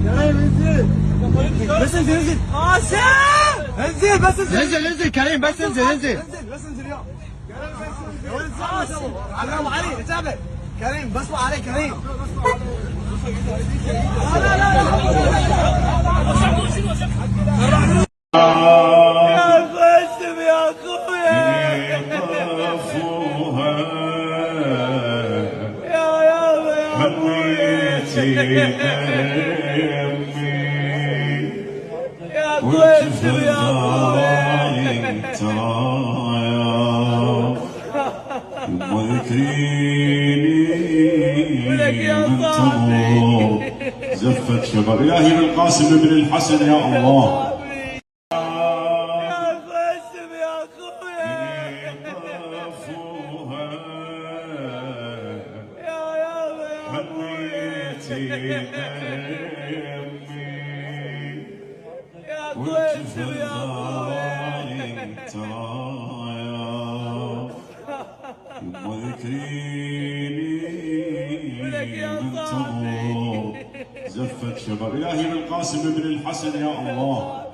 كريم انزل بس انزل انزل قاسم انزل بس انزل انزل انزل كريم بس انزل انزل انزل بس انزل يا كريم قاسم علام علي تابع كريم بصوا علي كريم لا لا لا يا قاسم يا اخويا يا حنيتي يا قاسم يا وذكريني من تمر زفت شباب إلهي بالقاسم بن الحسن يا الله. يا قاسم يا اخويا حنيتي يا قاسم يا وذكريني من تمر زفت شباب إلهي بالقاسم بن الحسن يا الله.